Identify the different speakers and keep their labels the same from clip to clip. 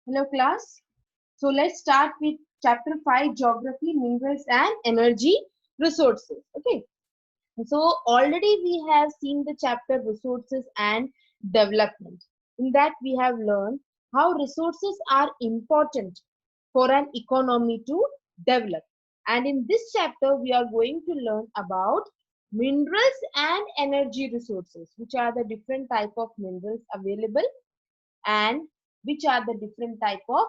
Speaker 1: Hello class. So let's start with chapter 5 geography, minerals and energy resources. Okay. So already we have seen the chapter resources and development. In that we have learned how resources are important for an economy to develop. And in this chapter we are going to learn about minerals and energy resources, which are the different type of minerals available and which are the different type of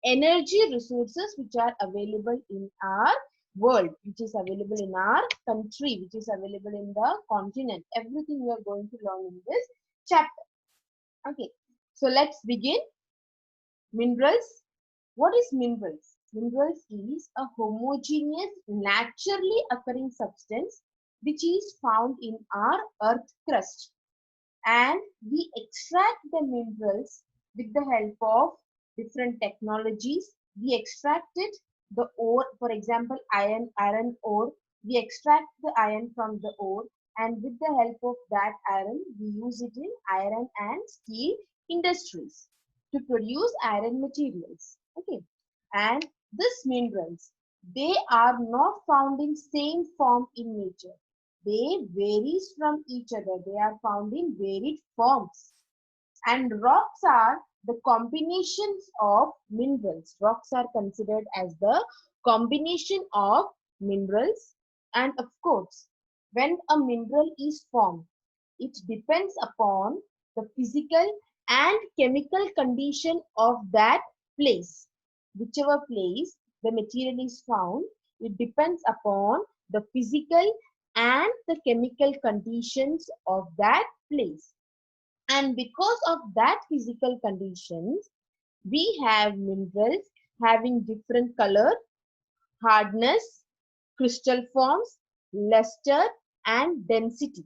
Speaker 1: energy resources which are available in our world, which is available in our country, which is available in the continent. Everything we are going to learn in this chapter. Okay, so let's begin. Minerals. What is minerals? Minerals is a homogeneous, naturally occurring substance which is found in our earth crust, and we extract the minerals with the help of different technologies. We extracted the ore, for example, iron ore. We extract the iron from the ore, and with the help of that iron, we use it in iron and steel industries to produce iron materials. Okay, and these minerals, they are not found in same form in nature. They varies from each other. They are found in varied forms. And rocks are the combinations of minerals. Rocks are considered as the combination of minerals. And of course, when a mineral is formed, it depends upon the physical and chemical condition of that place. Whichever place the material is found, it depends upon the physical and the chemical conditions of that place. And because of that physical conditions, we have minerals having different color, hardness, crystal forms, luster, and density.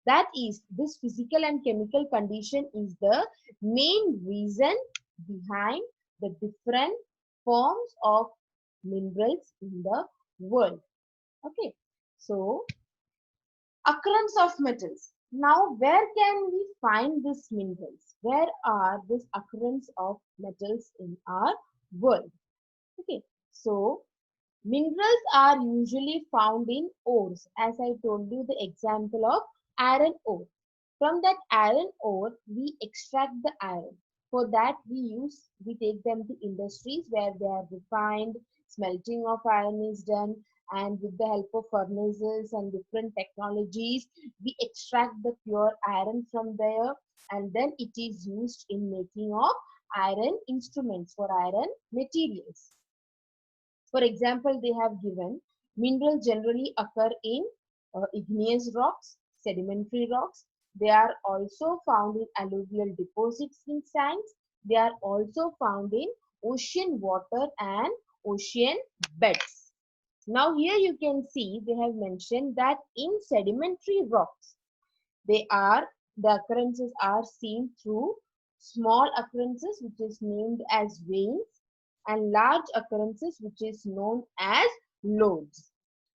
Speaker 1: That is, this physical and chemical condition is the main reason behind the different forms of minerals in the world. Okay, so occurrence of metals. Now, where can we find these minerals? Where are this occurrence of metals in our world? Okay, so minerals are usually found in ores, as I told you the example of iron ore. From that iron ore, we extract the iron. For that, we take them to industries where they are refined, smelting of iron is done, and with the help of furnaces and different technologies, we extract the pure iron from there, and then it is used in making of iron instruments for iron materials. For example, they have given minerals generally occur in igneous rocks, sedimentary rocks. They are also found in alluvial deposits in sands. They are also found in ocean water and ocean beds. Now here you can see they have mentioned that in sedimentary rocks, they are the occurrences are seen through small occurrences which is named as veins and large occurrences which is known as lodes.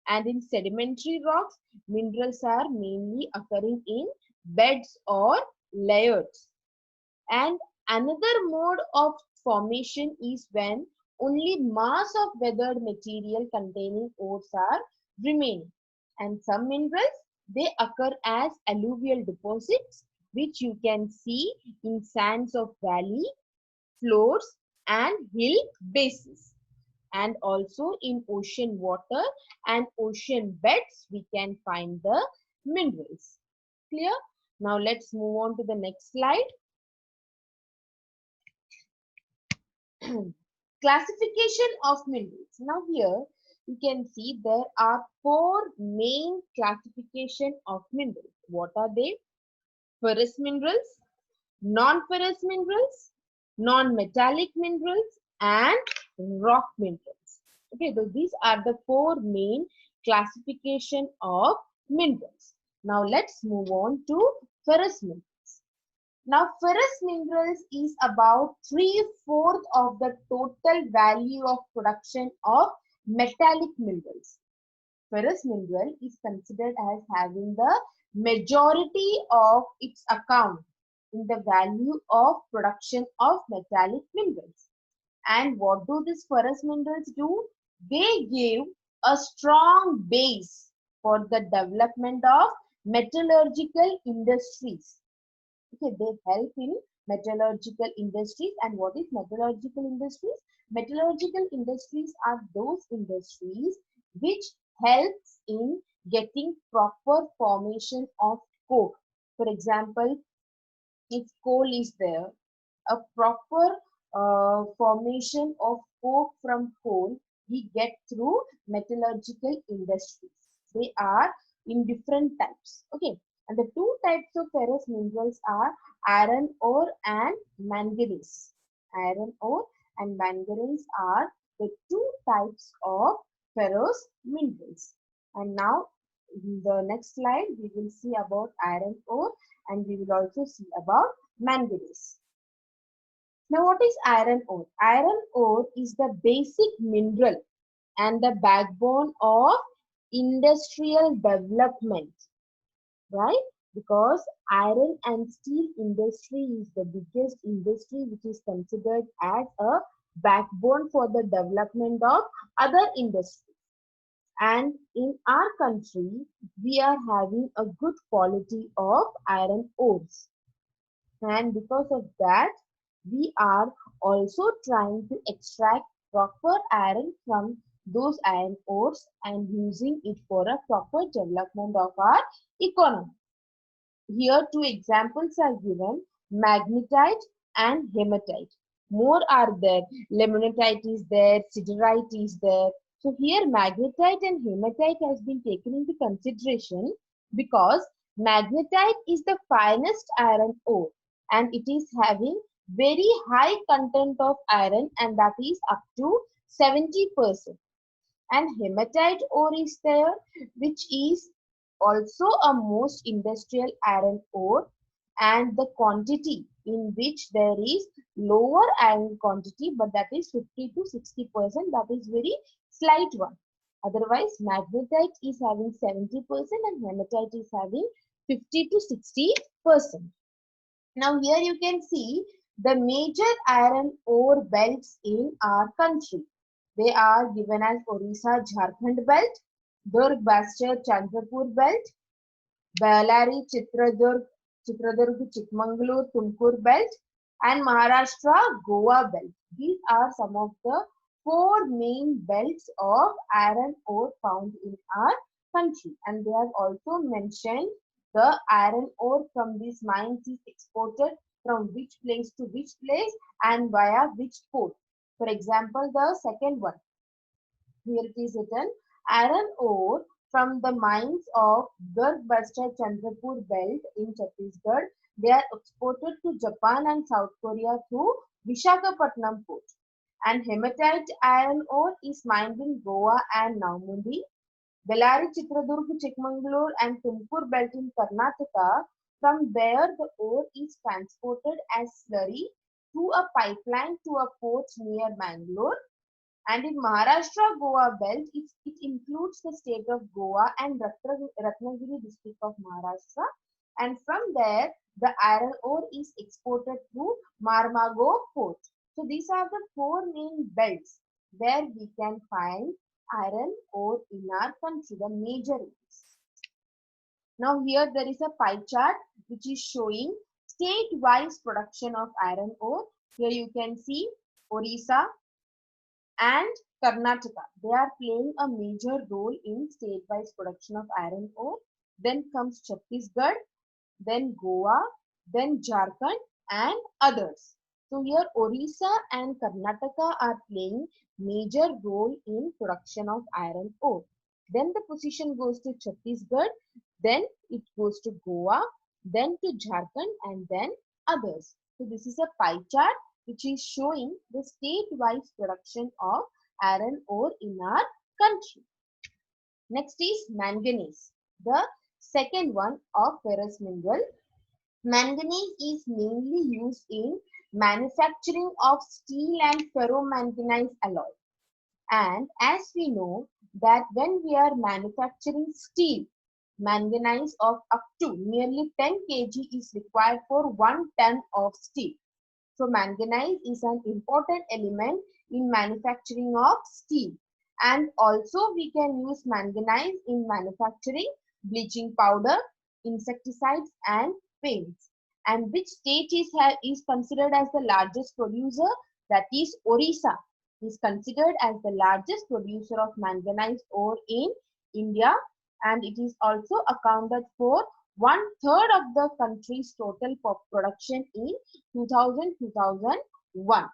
Speaker 1: And in sedimentary rocks, minerals are mainly occurring in beds or layers. And another mode of formation is when only mass of weathered material containing ores are remaining. And some minerals, they occur as alluvial deposits, which you can see in sands of valley, floors, and hill bases. And also in ocean water and ocean beds, we can find the minerals. Clear? Now let's move on to the next slide. Classification of minerals. Now here you can see there are four main classification of minerals. What are they? Ferrous minerals, non-ferrous minerals, non-metallic minerals, and rock minerals. Okay, so these are the four main classification of minerals. Now let's move on to ferrous minerals. Now, ferrous minerals is about 3/4 of the total value of production of metallic minerals. Ferrous mineral is considered as having the majority of its account in the value of production of metallic minerals. And what do these ferrous minerals do? They give a strong base for the development of metallurgical industries. Okay, they help in metallurgical industries. And what is metallurgical industries? Metallurgical industries are those industries which helps in getting proper formation of coke. For example, if coal is there, a proper formation of coke from coal we get through metallurgical industries. They are in different types. Okay, and the two types of ferrous minerals are iron ore and manganese. Iron ore and manganese are the two types of ferrous minerals. And now in the next slide we will see about iron ore, and we will also see about manganese. Now, what is iron ore? Iron ore is the basic mineral and the backbone of industrial development, right? Because iron and steel industry is the biggest industry which is considered as a backbone for the development of other industries. And in our country, we are having a good quality of iron ores. And because of that, we are also trying to extract proper iron from those iron ores and using it for a proper development of our economy. Here two examples are given, magnetite and hematite. More are there, limonite is there, siderite is there. So here magnetite and hematite has been taken into consideration because magnetite is the finest iron ore and it is having very high content of iron, and that is up to 70%. And hematite ore is there, which is also a most industrial iron ore, and the quantity in which there is lower iron quantity, but that is 50 to 60%, that is very slight one. Otherwise magnetite is having 70% and hematite is having 50 to 60%. Now here you can see the major iron ore belts in our country. They are given as Orissa Jharkhand belt, Durg Bastar Chandrapur belt, Bellary Chitradurg Chikmagalur Tumkur belt, and Maharashtra Goa belt. These are some of the four main belts of iron ore found in our country, and they have also mentioned the iron ore from these mines is exported from which place to which place and via which port. For example, the second one, here it is written, iron ore from the mines of Durg Bastar Chandrapur belt in Chhattisgarh. They are exported to Japan and South Korea through Vishakhapatnam port. And hematite iron ore is mined in Goa and Navmundi. Bellary, Chitradurg, Chikmagalur and Tumkur belt in Karnataka. From there, the ore is transported as slurry through a pipeline to a port near Mangalore. And in Maharashtra Goa belt, it includes the state of Goa and Ratnagiri district of Maharashtra. And from there, the iron ore is exported through Marmago port. So these are the four main belts where we can find iron ore in our country, the major ones. Now here there is a pie chart which is showing state-wise production of iron ore. Here you can see Orissa and Karnataka. They are playing a major role in state-wise production of iron ore. Then comes Chhattisgarh, then Goa, then Jharkhand and others. So here Orissa and Karnataka are playing major role in production of iron ore. Then the position goes to Chhattisgarh, then it goes to Goa, then to Jharkhand and then others. So this is a pie chart which is showing the state-wise production of iron ore in our country. Next is manganese, the second one of ferrous mineral. Manganese is mainly used in manufacturing of steel and ferromanganese alloy. And as we know that when we are manufacturing steel, manganese of up to nearly 10 kg is required for 1 ton of steel. So manganese is an important element in manufacturing of steel. And also we can use manganese in manufacturing bleaching powder, insecticides and paints. And which state is considered as the largest producer? That is Orissa is considered as the largest producer of manganese ore in India, and it is also accounted for one-third of the country's total production in 2000-2001.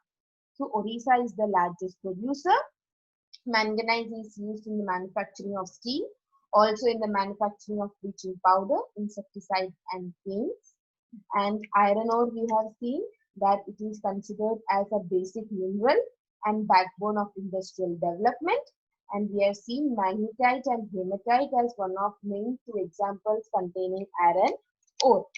Speaker 1: So Orissa is the largest producer. Manganese is used in the manufacturing of steel, also in the manufacturing of bleaching powder, insecticides and paints. And iron ore, we have seen that it is considered as a basic mineral and backbone of industrial development. And we have seen magnetite and hematite as one of main two examples containing iron ore.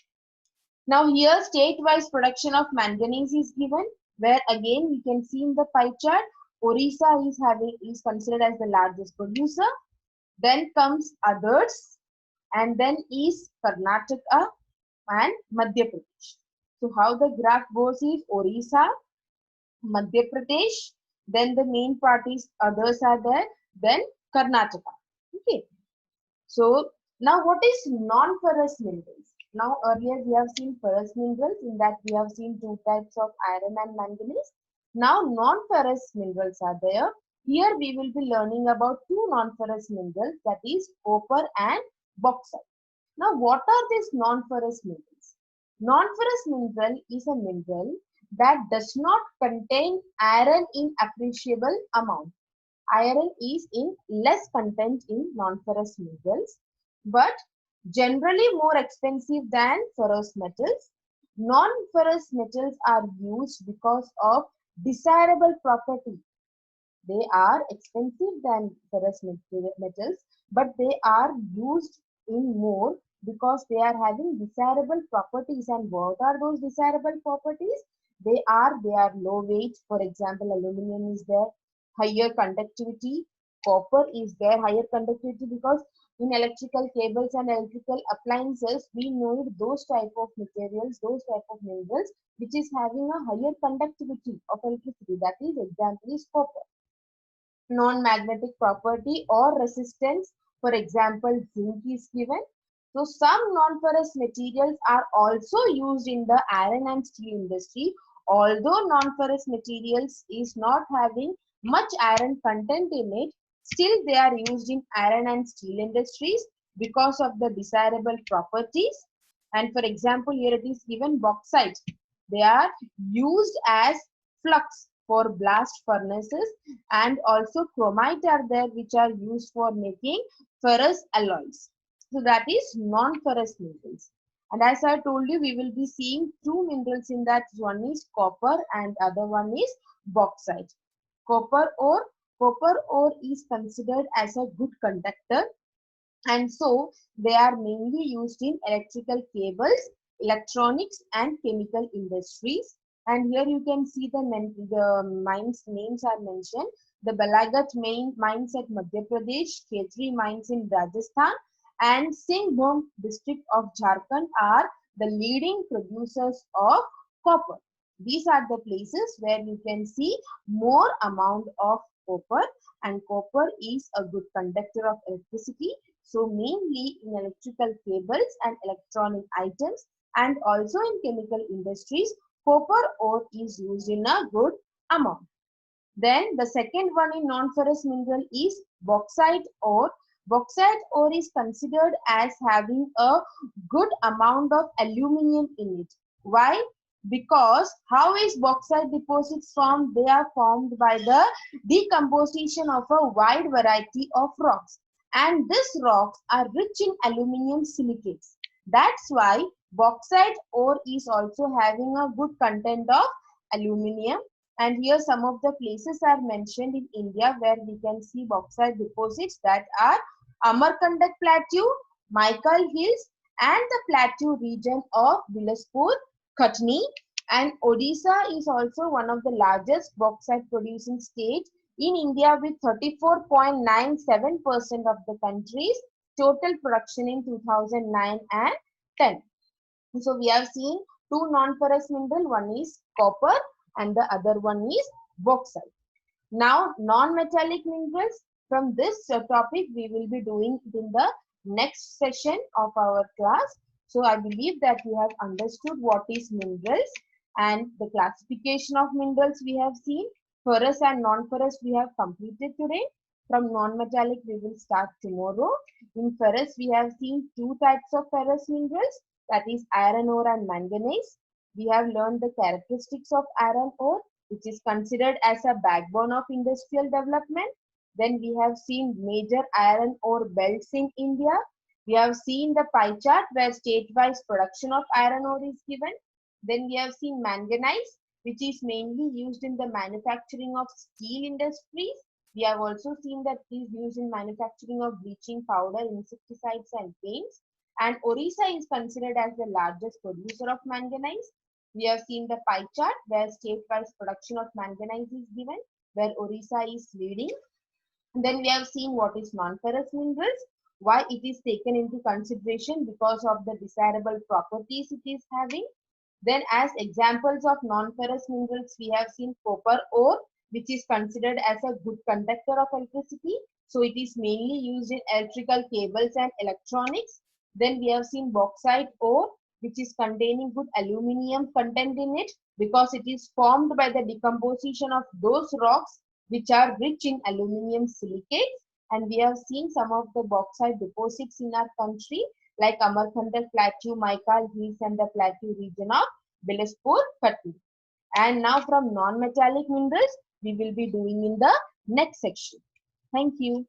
Speaker 1: Now here state-wise production of manganese is given, where again we can see in the pie chart, Orissa is considered as the largest producer. Then comes others, and then is Karnataka and Madhya Pradesh. So how the graph goes is Orissa, Madhya Pradesh, then the main parties others are there, then Karnataka. Okay. So now what is non-ferrous minerals? Now earlier we have seen ferrous minerals, in that we have seen two types of iron and manganese. Now non-ferrous minerals are there. Here we will be learning about two non-ferrous minerals, that is copper and bauxite. Now what are these non-ferrous minerals? Non-ferrous mineral is a mineral that does not contain iron in appreciable amount. Iron is in less content in non-ferrous minerals, but generally more expensive than ferrous metals. Non-ferrous metals are used because of desirable property. They are expensive than ferrous metals, but they are used in more because they are having desirable properties. And what are those desirable properties? They are low weight. For example, aluminum is there, higher conductivity. Copper is there, higher conductivity, because in electrical cables and electrical appliances, we need those type of materials, those type of minerals, which is having a higher conductivity of electricity. That is, example is copper. Non-magnetic property or resistance, for example, zinc is given. So some non-ferrous materials are also used in the iron and steel industry. Although non-ferrous materials is not having much iron content in it, still they are used in iron and steel industries because of the desirable properties. And for example, here it is given bauxite. They are used as flux for blast furnaces, and also chromite are there, which are used for making ferrous alloys. So that is non-ferrous minerals. And as I told you, we will be seeing two minerals in that. One is copper and other one is bauxite. Copper ore is considered as a good conductor, and so they are mainly used in electrical cables, electronics and chemical industries. And here you can see the mines names are mentioned. The Balagat mines at Madhya Pradesh, Khetri mines in Rajasthan, and Singhbhum district of Jharkhand are the leading producers of copper. These are the places where you can see more amount of copper, and copper is a good conductor of electricity. So mainly in electrical cables and electronic items, and also in chemical industries, copper ore is used in a good amount. Then the second one in non-ferrous mineral is bauxite ore. Bauxite ore is considered as having a good amount of aluminium in it. Why? Because how is bauxite deposits formed? They are formed by the decomposition of a wide variety of rocks. And these rocks are rich in aluminium silicates. That's why bauxite ore is also having a good content of aluminium. And here some of the places are mentioned in India where we can see bauxite deposits, that are Amarkandak Plateau, Michael Hills, and the plateau region of Bilaspur, Kutni. And Odisha is also one of the largest bauxite producing states in India with 34.97% of the country's total production in 2009 and 10. So we have seen two non-ferrous mineral. One is copper and the other one is bauxite. Now, non-metallic minerals, from this topic we will be doing it in the next session of our class. So I believe that you have understood what is minerals and the classification of minerals we have seen. Ferrous and non-ferrous we have completed today. From non-metallic we will start tomorrow. In ferrous we have seen two types of ferrous minerals, that is iron ore and manganese. We have learned the characteristics of iron ore, which is considered as a backbone of industrial development. Then we have seen major iron ore belts in India. We have seen the pie chart where state-wise production of iron ore is given. Then we have seen manganese, which is mainly used in the manufacturing of steel industries. We have also seen that it is used in manufacturing of bleaching powder, insecticides and paints. And Orissa is considered as the largest producer of manganese. We have seen the pie chart where state-wise production of manganese is given, where Orissa is leading. And then we have seen what is non-ferrous minerals, why it is taken into consideration because of the desirable properties it is having. Then as examples of non-ferrous minerals, we have seen copper ore, which is considered as a good conductor of electricity. So it is mainly used in electrical cables and electronics. Then we have seen bauxite ore, which is containing good aluminium content in it because it is formed by the decomposition of those rocks which are rich in aluminium silicates. And we have seen some of the bauxite deposits in our country like Amarkantak Plateau, Maikal Hills and the Plateau region of Bilaspur, Katni. And now from non-metallic minerals, we will be doing in the next section. Thank you.